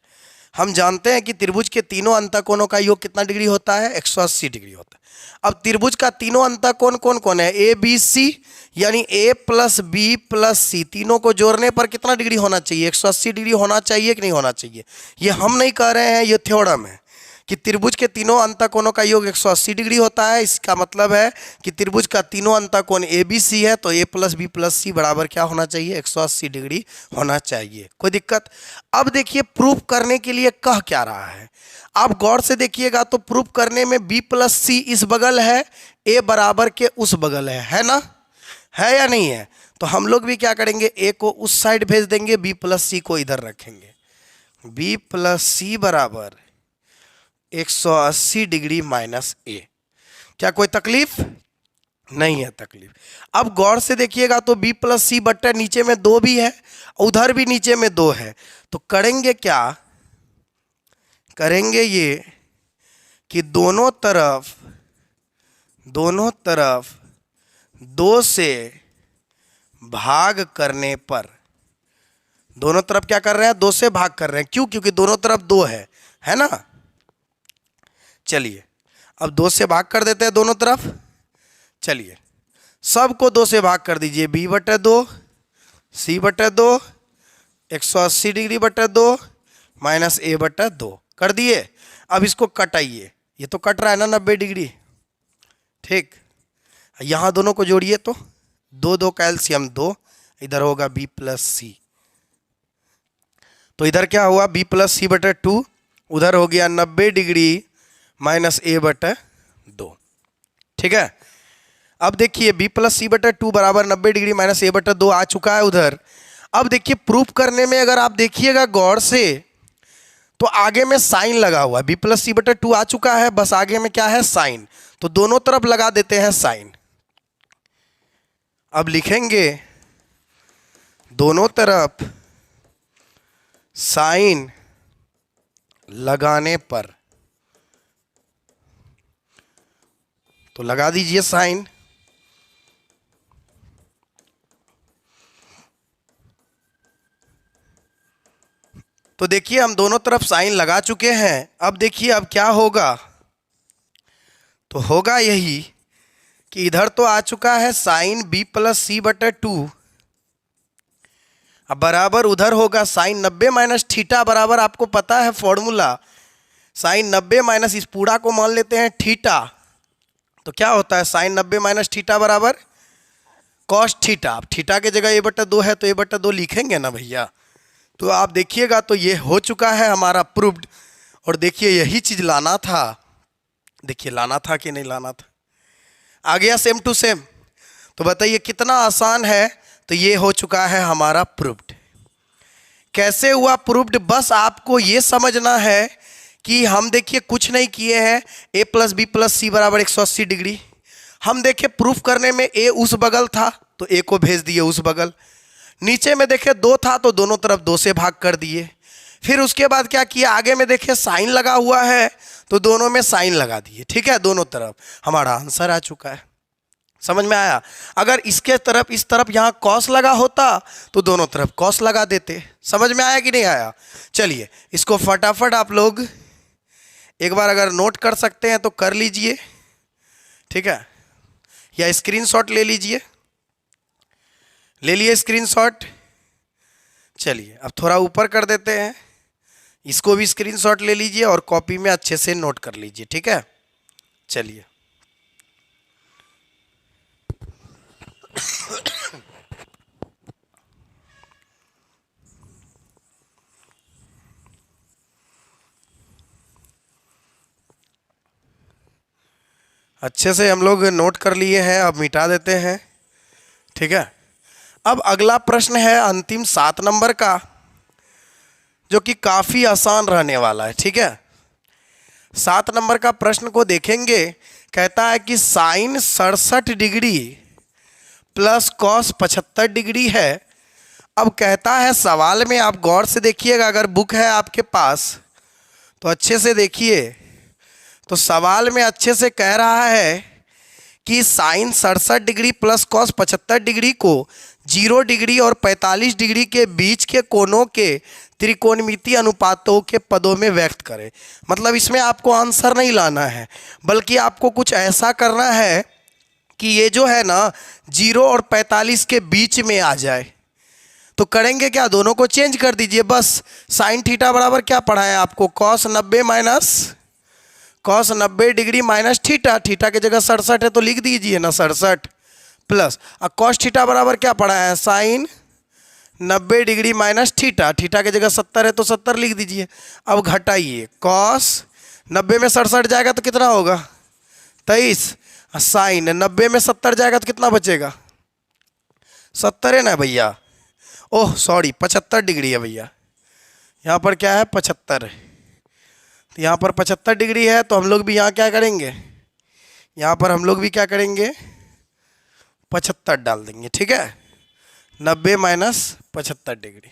[SPEAKER 1] हम जानते हैं कि त्रिभुज के तीनों अंतःकोणों का योग कितना डिग्री होता है, 180 डिग्री होता है। अब त्रिभुज का तीनों अंतःकोण कौन कौन है, ABC, यानी A plus B plus C, तीनों को जोड़ने पर कितना डिग्री होना चाहिए, 180 डिग्री होना चाहिए कि नहीं होना चाहिए। ये हम नहीं कह रहे हैं, ये थ्योरम है कि त्रिभुज के तीनों अंतःकोणों का योग 180 डिग्री होता है। इसका मतलब है कि त्रिभुज का तीनों अंतःकोण ए बी सी है, तो ए प्लस बी प्लस सी बराबर क्या होना चाहिए, 180 डिग्री होना चाहिए। कोई दिक्कत? अब देखिए प्रूफ करने के लिए कह क्या रहा है, आप गौर से देखिएगा तो प्रूफ करने में बी प्लस सी इस बगल है, ए बराबर के उस बगल है ना, है या नहीं है? तो हम लोग भी क्या करेंगे, ए को उस साइड भेज देंगे, बी प्लस सी को इधर रखेंगे। बी प्लस सी बराबर 180 डिग्री माइनस ए। क्या कोई तकलीफ? नहीं है तकलीफ। अब गौर से देखिएगा तो बी प्लस सी बट्टा नीचे में 2 भी है, उधर भी नीचे में 2 है, तो करेंगे क्या, करेंगे ये कि दोनों तरफ 2 से भाग करने पर, दोनों तरफ क्या कर रहे हैं, 2 से भाग कर रहे हैं। क्यों? क्योंकि दोनों तरफ 2 है ना। चलिए अब 2 से भाग कर देते हैं दोनों तरफ। चलिए सबको 2 से भाग कर दीजिए, बी बटे 2 सी बटे 2 180 डिग्री बटे 2 माइनस ए बटे 2 कर दिए। अब इसको कटाइए, ये तो कट रहा है ना 90 डिग्री, ठीक। यहाँ दोनों को जोड़िए तो 2 का एलसीएम 2, इधर होगा बी प्लस सी, तो इधर क्या हुआ बी प्लस सी बटे 2, उधर हो गया 90 डिग्री माइनस ए बटे 2, ठीक है। अब देखिए बी प्लस सी बटे 2 बराबर 90 डिग्री माइनस ए बटे 2 आ चुका है उधर। अब देखिए प्रूफ करने में अगर आप देखिएगा गौर से तो आगे में साइन लगा हुआ है, बी प्लस सी बटे 2 आ चुका है, बस आगे में क्या है, साइन, तो दोनों तरफ लगा देते हैं साइन। अब लिखेंगे दोनों तरफ साइन लगाने पर, तो लगा दीजिए साइन। तो देखिए हम दोनों तरफ साइन लगा चुके हैं। अब देखिए अब क्या होगा, तो होगा यही कि इधर तो आ चुका है साइन बी प्लस सी बटे 2, अब बराबर उधर होगा साइन 90 माइनस थीटा बराबर, आपको पता है फॉर्मूला, साइन 90 माइनस इस पूरा को मान लेते हैं थीटा, तो क्या होता है साइन 90 माइनस थीटा बराबर कॉस थीटा। अब थीटा की जगह ए बटा 2 है तो ए बटा 2 लिखेंगे ना भैया। तो आप देखिएगा तो ये हो चुका है हमारा प्रूव्ड। और देखिए यही चीज़ लाना था, देखिए लाना था कि नहीं लाना था, आ गया सेम टू सेम। तो बताइए कितना आसान है। तो ये हो चुका है हमारा प्रूव्ड। कैसे हुआ प्रूव्ड, बस आपको ये समझना है कि हम देखिए कुछ नहीं किए हैं, ए प्लस बी प्लस सी बराबर 180 डिग्री। हम देखिए प्रूफ करने में ए उस बगल था तो ए को भेज दिए उस बगल, नीचे में देखे 2 था तो दोनों तरफ 2 से भाग कर दिए। फिर उसके बाद क्या किया, आगे में देखे साइन लगा हुआ है तो दोनों में साइन लगा दिए, ठीक है, दोनों तरफ। हमारा आंसर आ चुका है। समझ में आया? अगर इसके तरफ इस तरफ यहाँ कॉस लगा होता तो दोनों तरफ कॉस लगा देते। समझ में आया कि नहीं आया? चलिए इसको फटाफट आप लोग एक बार अगर नोट कर सकते हैं तो कर लीजिए, ठीक है, या स्क्रीनशॉट ले लीजिए। ले लिए स्क्रीनशॉट। चलिए अब थोड़ा ऊपर कर देते हैं, इसको भी स्क्रीनशॉट ले लीजिए और कॉपी में अच्छे से नोट कर लीजिए, ठीक है। चलिए अच्छे से हम लोग नोट कर लिए हैं, अब मिटा देते हैं, ठीक है। अब अगला प्रश्न है अंतिम 7 नंबर का, जो कि काफ़ी आसान रहने वाला है, ठीक है। 7 नंबर का प्रश्न को देखेंगे, कहता है कि sine 67 degree plus cos 75 degree है। अब कहता है सवाल में, आप गौर से देखिएगा, अगर बुक है आपके पास तो अच्छे से देखिए। तो सवाल में अच्छे से कह रहा है कि sine 67 degree plus cos 75 degree को 0 डिग्री और 45 डिग्री के बीच के कोणों के त्रिकोणमितीय अनुपातों के पदों में व्यक्त करें। मतलब इसमें आपको आंसर नहीं लाना है, बल्कि आपको कुछ ऐसा करना है कि ये जो है ना 0 और 45 के बीच में आ जाए। तो करेंगे क्या, दोनों को चेंज कर दीजिए। बस साइन थीटा बराबर क्या पढ़ा है आपको, cos 90 minus cos 90 degree minus theta, theta की जगह 67 है तो लिख दीजिए ना 67 प्लस, अब कॉस थीटा बराबर क्या पड़ा है, sine 90 degree minus theta, theta की जगह 70 है तो 70 लिख दीजिए। अब घटाइए, कॉस 90 में 67 जाएगा तो कितना होगा 23, साइन 90 में 70 जाएगा तो कितना बचेगा 70 है ना भैया, ओह सॉरी 75 डिग्री है भैया, यहाँ पर क्या है 75 है, तो यहाँ पर 75 डिग्री है तो हम लोग भी यहाँ क्या करेंगे, यहाँ पर हम लोग भी क्या करेंगे 75 डाल देंगे, ठीक है, 90 माइनस 75 डिग्री।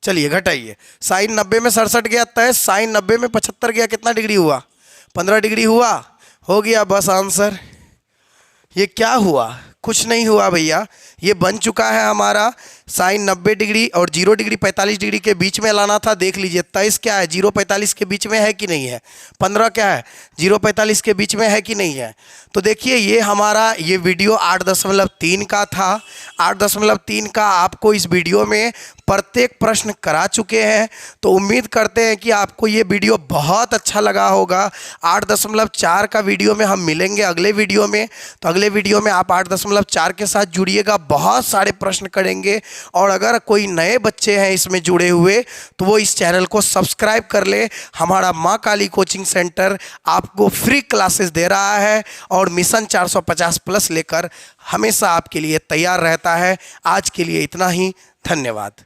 [SPEAKER 1] चलिए घटाइए, साइन 90 में 67 गया है, साइन 90 में 75 गया, कितना डिग्री हुआ 15 डिग्री हुआ, हो गया बस आंसर। ये क्या हुआ, कुछ नहीं हुआ भैया, ये बन चुका है हमारा साइन 90 डिग्री और 0 डिग्री 45 डिग्री के बीच में लाना था। देख लीजिए 23 क्या है 0 45 के बीच में है कि नहीं है, 15 क्या है 0 45 के बीच में है कि नहीं है। तो देखिए ये हमारा ये वीडियो 8.3 का था। 8.3 का आपको इस वीडियो में प्रत्येक प्रश्न करा चुके हैं, तो उम्मीद करते हैं कि आपको ये वीडियो बहुत अच्छा लगा होगा। 8.4 का वीडियो में हम मिलेंगे अगले वीडियो में, तो अगले वीडियो में आप 8.4 के साथ जुड़िएगा, बहुत सारे प्रश्न करेंगे। और अगर कोई नए बच्चे हैं इसमें जुड़े हुए तो वो इस चैनल को सब्सक्राइब कर ले। हमारा माँ काली कोचिंग सेंटर आपको फ्री क्लासेस दे रहा है और मिशन 450 प्लस लेकर हमेशा आपके लिए तैयार रहता है। आज के लिए इतना ही, धन्यवाद।